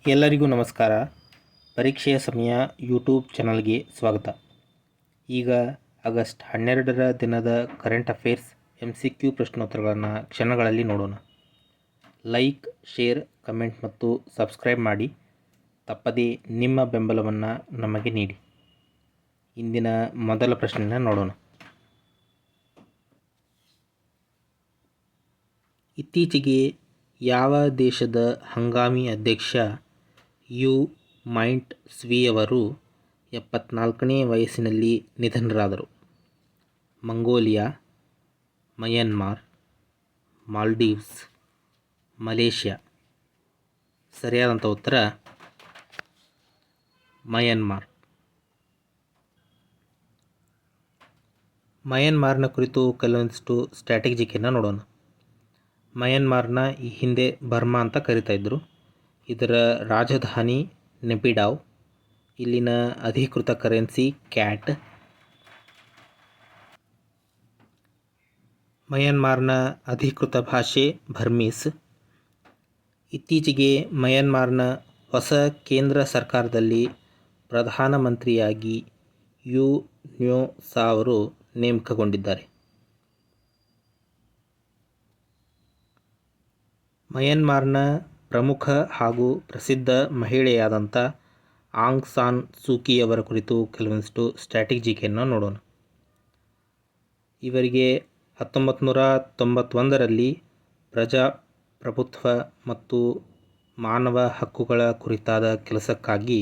ಎಲ್ಲರಿಗೂ ನಮಸ್ಕಾರ. ಪರೀಕ್ಷೆಯ ಸಮಯ ಯೂಟ್ಯೂಬ್ ಚಾನಲ್ಗೆ ಸ್ವಾಗತ. ಈಗ ಆಗಸ್ಟ್ 12ರ ದಿನದ ಕರೆಂಟ್ ಅಫೇರ್ಸ್ MCQ ಪ್ರಶ್ನೋತ್ತರಗಳನ್ನು ಕ್ಷಣಗಳಲ್ಲಿ ನೋಡೋಣ. ಲೈಕ್, ಶೇರ್, ಕಮೆಂಟ್ ಮತ್ತು ಸಬ್ಸ್ಕ್ರೈಬ್ ಮಾಡಿ. ತಪ್ಪದೇ ನಿಮ್ಮ ಬೆಂಬಲವನ್ನು ನಮಗೆ ನೀಡಿ. ಇಂದಿನ ಮೊದಲ ಪ್ರಶ್ನೆಯನ್ನು ನೋಡೋಣ. ಇತ್ತೀಚೆಗೆ ಯಾವ ದೇಶದ ಹಂಗಾಮಿ ಅಧ್ಯಕ್ಷ ಯು ಮೈಂಟ್ ಸ್ವೀಯವರು 74ನೇ ವಯಸ್ಸಿನಲ್ಲಿ ನಿಧನರಾದರು? Mongolia, Myanmar, Maldives, Malaysia. ಸರಿಯಾದಂಥ ಉತ್ತರ ಮಯನ್ಮಾರ್. ಮಯನ್ಮಾರ್ನ ಕುರಿತು ಕೆಲವೊಂದಿಷ್ಟು ಸ್ಟ್ರಾಟಜಿಯನ್ನು ನೋಡೋಣ. ಮಯನ್ಮಾರ್ನ ಈ ಹಿಂದೆ ಬರ್ಮಾ ಅಂತ ಕರಿತಾ ಇದ್ದರು. ಇದರ ರಾಜಧಾನಿ ನೆಪಿಡಾವ್. ಇಲ್ಲಿನ ಅಧಿಕೃತ ಕರೆನ್ಸಿ ಕ್ಯಾಟ್. ಮಯನ್ಮಾರ್ನ ಅಧಿಕೃತ ಭಾಷೆ ಬರ್ಮೀಸ್. ಇತ್ತೀಚೆಗೆ ಮಯನ್ಮಾರ್ನ ಹೊಸ ಕೇಂದ್ರ ಸರ್ಕಾರದಲ್ಲಿ ಪ್ರಧಾನಮಂತ್ರಿಯಾಗಿ ಯು ನ್ಯೋ ಸಾ ಅವರು ನೇಮಕಗೊಂಡಿದ್ದಾರೆ. ಮಯನ್ಮಾರ್ನ ಪ್ರಮುಖ ಹಾಗೂ ಪ್ರಸಿದ್ಧ ಮಹಿಳೆಯಾದಂಥ ಆಂಗ್ ಸಾನ್ ಸೂಕಿಯವರ ಕುರಿತು ಕೆಲವೊಂದಿಷ್ಟು ಸ್ಟ್ರಾಟಜಿಯನ್ನು ನೋಡೋಣ. ಇವರಿಗೆ 1991ರಲ್ಲಿ ಪ್ರಜಾಪ್ರಭುತ್ವ ಮತ್ತು ಮಾನವ ಹಕ್ಕುಗಳ ಕುರಿತಾದ ಕೆಲಸಕ್ಕಾಗಿ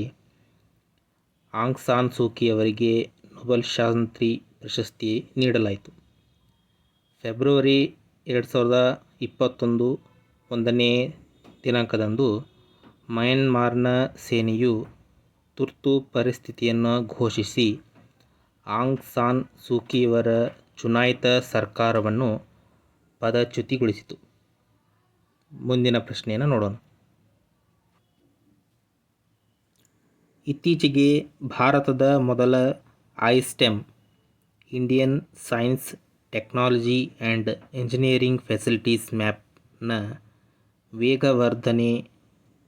ಆಂಗ್ ಸಾನ್ ಸೂಕಿಯವರಿಗೆ ನೊಬೆಲ್ ಶಾಂತಿ ಪ್ರಶಸ್ತಿ ನೀಡಲಾಯಿತು. ಫೆಬ್ರವರಿ 2021 1ನೇ ದಿನಾಂಕದಂದು ಮಯನ್ಮಾರ್ನ ಸೇನೆಯು ತುರ್ತು ಪರಿಸ್ಥಿತಿಯನ್ನು ಘೋಷಿಸಿ ಆಂಗ್ ಸಾನ್ ಸೂಕಿಯವರ ಚುನಾಯಿತ ಸರ್ಕಾರವನ್ನು ಪದಚ್ಯುತಿಗೊಳಿಸಿತು. ಮುಂದಿನ ಪ್ರಶ್ನೆಯನ್ನು ನೋಡೋಣ. ಇತ್ತೀಚೆಗೆ ಭಾರತದ ಮೊದಲ I STEM Indian science, technology and engineering facilities ಮ್ಯಾಪ್ನ ವೇಗವರ್ಧನೆ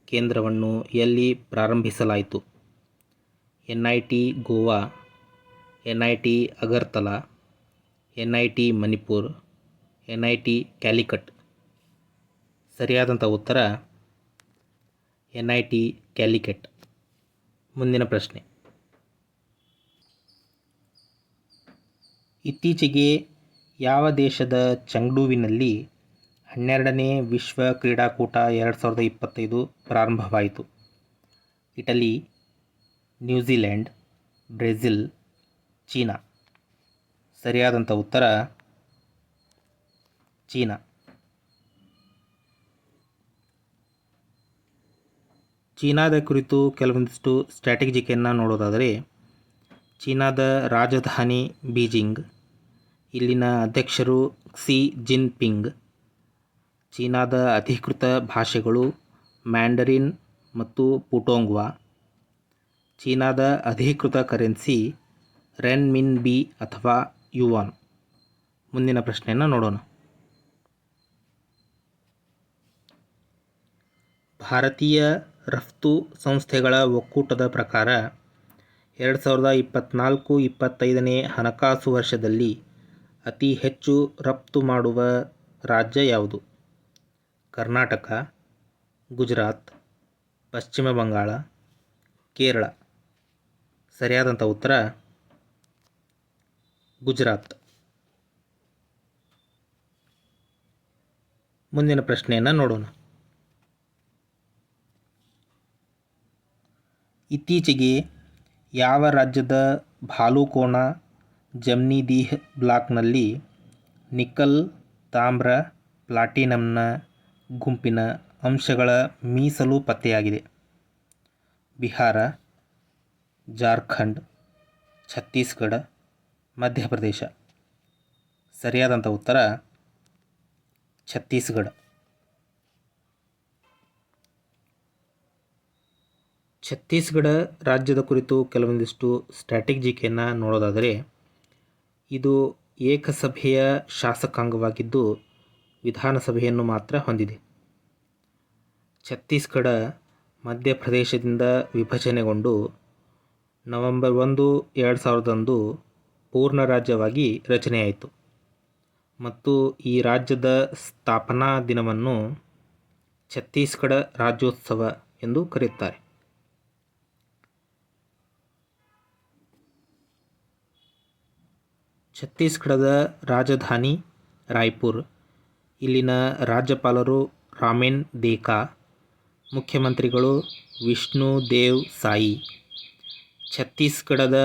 ಕೇಂದ್ರವನ್ನು ಎಲ್ಲಿ ಪ್ರಾರಂಭಿಸಲಾಯಿತು? NIT Goa, NIT Agartala, NIT Manipur, NIT Calicut. ಸರಿಯಾದಂಥ ಉತ್ತರ NIT ಕ್ಯಾಲಿಕಟ್. ಮುಂದಿನ ಪ್ರಶ್ನೆ. ಇತ್ತೀಚೆಗೆ ಯಾವ ದೇಶದ ಚೆಂಗ್ಡುವಿನಲ್ಲಿ 12ನೇ ವಿಶ್ವ ಕ್ರೀಡಾಕೂಟ 2025 ಪ್ರಾರಂಭವಾಯಿತು? Italy, New Zealand, Brazil, China. ಸರಿಯಾದಂಥ ಉತ್ತರ ಚೀನಾ. ಚೀನಾದ ಕುರಿತು ಕೆಲವೊಂದಿಷ್ಟು ಸ್ಟ್ರಾಟಜಿಯನ್ನು ನೋಡೋದಾದರೆ, ಚೀನಾದ ರಾಜಧಾನಿ ಬೀಜಿಂಗ್. ಇಲ್ಲಿನ ಅಧ್ಯಕ್ಷರು ಕ್ಸಿ ಜಿನ್ಪಿಂಗ್. ಚೀನಾದ ಅಧಿಕೃತ ಭಾಷೆಗಳು ಮ್ಯಾಂಡರಿನ್ ಮತ್ತು ಪುಟೋಂಗ್ವಾ. ಚೀನಾದ ಅಧಿಕೃತ ಕರೆನ್ಸಿ ರೆನ್ಮಿನ್ಬಿ ಅಥವಾ ಯುವಾನ್. ಮುಂದಿನ ಪ್ರಶ್ನೆಯನ್ನು ನೋಡೋಣ. ಭಾರತೀಯ ರಫ್ತು ಸಂಸ್ಥೆಗಳ ಒಕ್ಕೂಟದ ಪ್ರಕಾರ 2024-25ನೇ ಹಣಕಾಸು ವರ್ಷದಲ್ಲಿ ಅತಿ ಹೆಚ್ಚು ರಫ್ತು ಮಾಡುವ ರಾಜ್ಯ ಯಾವುದು? ಕರ್ನಾಟಕ, ಗುಜರಾತ್, ಪಶ್ಚಿಮ ಬಂಗಾಳ, ಕೇರಳ. ಸರಿಯಾದಂಥ ಉತ್ತರ ಗುಜರಾತ್. ಮುಂದಿನ ಪ್ರಶ್ನೆಯನ್ನು ನೋಡೋಣ. ಇತ್ತೀಚೆಗೆ ಯಾವ ರಾಜ್ಯದ ಭಾಲುಕೋಣ ಜಮ್ನಿದೀಹ್ ಬ್ಲಾಕ್ನಲ್ಲಿ ನಿಕ್ಕಲ್, ತಾಮ್ರ, ಪ್ಲಾಟಿನಂನ ಗುಂಪಿನ ಅಂಶಗಳ ಮೀಸಲು ಪತ್ತೆಯಾಗಿದೆ? ಬಿಹಾರ, ಜಾರ್ಖಂಡ್, ಛತ್ತೀಸ್ಗಢ, ಮಧ್ಯಪ್ರದೇಶ. ಸರಿಯಾದಂಥ ಉತ್ತರ ಛತ್ತೀಸ್ಗಢ. ಛತ್ತೀಸ್ಗಢ ರಾಜ್ಯದ ಕುರಿತು ಕೆಲವೊಂದಿಷ್ಟು ಸ್ಟ್ರಾಟಜಿಯನ್ನು ನೋಡೋದಾದರೆ, ಇದು ಏಕಸಭೆಯ ಶಾಸಕಾಂಗವಾಗಿದ್ದು ವಿಧಾನಸಭೆಯನ್ನು ಮಾತ್ರ ಹೊಂದಿದೆ. ಛತ್ತೀಸ್ಗಢ ಮಧ್ಯಪ್ರದೇಶದಿಂದ ವಿಭಜನೆಗೊಂಡು ನವೆಂಬರ್ 1, 2001 ಪೂರ್ಣ ರಾಜ್ಯವಾಗಿ ರಚನೆಯಾಯಿತು ಮತ್ತು ಈ ರಾಜ್ಯದ ಸ್ಥಾಪನಾ ದಿನವನ್ನು ಛತ್ತೀಸ್ಗಢ ರಾಜ್ಯೋತ್ಸವ ಎಂದು ಕರೆಯುತ್ತಾರೆ. ಛತ್ತೀಸ್ಗಢದ ರಾಜಧಾನಿ ರಾಯ್ಪುರ್. ಇಲ್ಲಿನ ರಾಜ್ಯಪಾಲರು ರಾಮೆನ್ ದೇಕಾ. ಮುಖ್ಯಮಂತ್ರಿಗಳು ವಿಷ್ಣು ದೇವ್ ಸಾಯಿ. ಛತ್ತೀಸ್ಗಢದ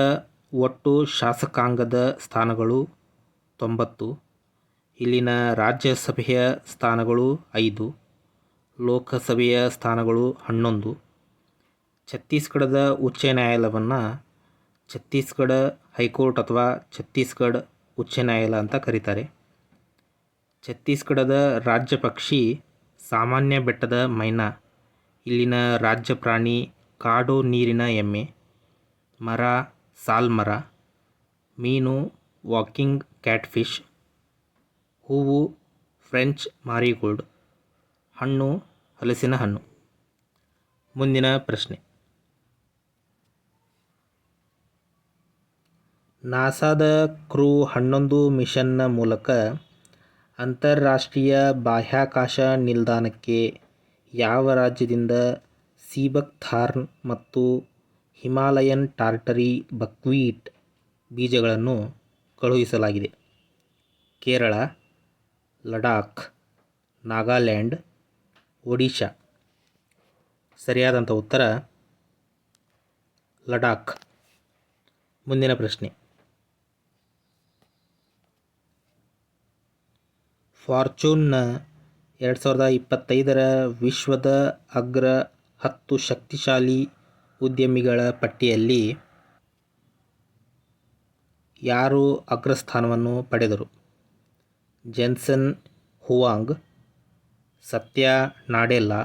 ಒಟ್ಟು ಶಾಸಕಾಂಗದ ಸ್ಥಾನಗಳು 90. ಇಲ್ಲಿನ ರಾಜ್ಯಸಭೆಯ ಸ್ಥಾನಗಳು 5, ಲೋಕಸಭೆಯ ಸ್ಥಾನಗಳು 11. ಛತ್ತೀಸ್ಗಢದ ಉಚ್ಚ ನ್ಯಾಯಾಲಯವನ್ನು ಛತ್ತೀಸ್ಗಢ ಹೈಕೋರ್ಟ್ ಅಥವಾ ಛತ್ತೀಸ್ಗಢ ಉಚ್ಚ ನ್ಯಾಯಾಲಯ ಅಂತ ಕರೀತಾರೆ. ಛತ್ತೀಸ್ಗಢದ ರಾಜ್ಯ ಪಕ್ಷಿ ಸಾಮಾನ್ಯ ಬೆಟ್ಟದ ಮೈನಾ. ಇಲ್ಲಿನ ರಾಜ್ಯ ಪ್ರಾಣಿ ಕಾಡು ನೀರಿನ ಎಮ್ಮೆ. ಮರ ಸಾಲ್ಮರ. ಮೀನು ವಾಕಿಂಗ್ ಕ್ಯಾಟ್ಫಿಶ್. ಹೂವು ಫ್ರೆಂಚ್ ಮಾರಿಗೋಲ್ಡ್. ಹಣ್ಣು ಹಲಸಿನ ಹಣ್ಣು. ಮುಂದಿನ ಪ್ರಶ್ನೆ. ನಾಸಾದ ಕ್ರೂ 11 ಮಿಷನ್ನ ಮೂಲಕ ಅಂತಾರಾಷ್ಟ್ರೀಯ ಬಾಹ್ಯಾಕಾಶ ನಿಲ್ದಾಣಕ್ಕೆ ಯಾವ ರಾಜ್ಯದಿಂದ ಸೀಬಕ್ಥಾರ್ನ್ ಮತ್ತು ಹಿಮಾಲಯನ್ ಟಾರ್ಟರಿ ಬಕ್ವೀಟ್ ಬೀಜಗಳನ್ನು ಕಳುಹಿಸಲಾಗಿದೆ? ಕೇರಳ, ಲಡಾಖ್, ನಾಗಾಲ್ಯಾಂಡ್, ಒಡಿಶಾ. ಸರಿಯಾದಂಥ ಉತ್ತರ ಲಡಾಖ್. ಮುಂದಿನ ಪ್ರಶ್ನೆ. ಫಾರ್ಚೂನ್ನ 2025 ವಿಶ್ವದ ಅಗ್ರ 10 ಶಕ್ತಿಶಾಲಿ ಉದ್ಯಮಿಗಳ ಪಟ್ಟಿಯಲ್ಲಿ ಯಾರು ಅಗ್ರಸ್ಥಾನವನ್ನು ಪಡೆದರು? ಜೆನ್ಸನ್ ಹುವಾಂಗ್, ಸತ್ಯ ನಾಡೆಲ್ಲಾ,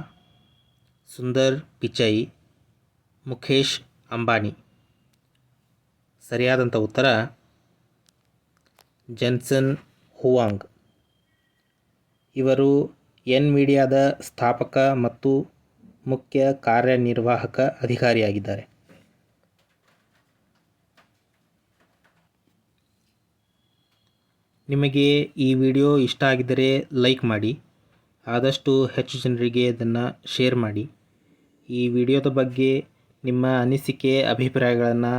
ಸುಂದರ್ ಪಿಚೈ, ಮುಖೇಶ್ ಅಂಬಾನಿ. ಸರಿಯಾದಂಥ ಉತ್ತರ ಜೆನ್ಸನ್ ಹುವಾಂಗ್. ಇವರು ಎನ್ವಿಡಿಯಾದ ಸ್ಥಾಪಕ ಮತ್ತು ಮುಖ್ಯ ಕಾರ್ಯನಿರ್ವಾಹಕ ಅಧಿಕಾರಿಯಾಗಿದ್ದಾರೆ. ನಿಮಗೆ ಈ ವಿಡಿಯೋ ಇಷ್ಟ ಆಗಿದ್ದರೆ ಲೈಕ್ ಮಾಡಿ. ಆದಷ್ಟು ಹೆಚ್ಚು ಜನರಿಗೆ ಇದನ್ನು ಶೇರ್ ಮಾಡಿ. ಈ ವಿಡಿಯೋದ ಬಗ್ಗೆ ನಿಮ್ಮ ಅನಿಸಿಕೆ ಅಭಿಪ್ರಾಯಗಳನ್ನು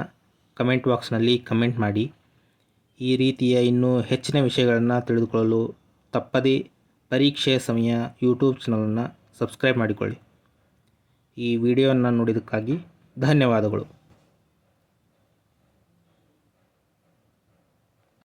ಕಮೆಂಟ್ ಬಾಕ್ಸ್ನಲ್ಲಿ ಕಮೆಂಟ್ ಮಾಡಿ. ಈ ರೀತಿಯ ಇನ್ನೂ ಹೆಚ್ಚಿನ ವಿಷಯಗಳನ್ನು ತಿಳಿದುಕೊಳ್ಳಲು ತಪ್ಪದೇ ಪರೀಕ್ಷೆಯ ಸಮಯ ಯೂಟ್ಯೂಬ್ ಚಾನಲನ್ನು ಸಬ್ಸ್ಕ್ರೈಬ್ ಮಾಡಿಕೊಳ್ಳಿ. ಈ ವಿಡಿಯೋವನ್ನು ನೋಡಿದ್ದಕ್ಕಾಗಿ ಧನ್ಯವಾದಗಳು.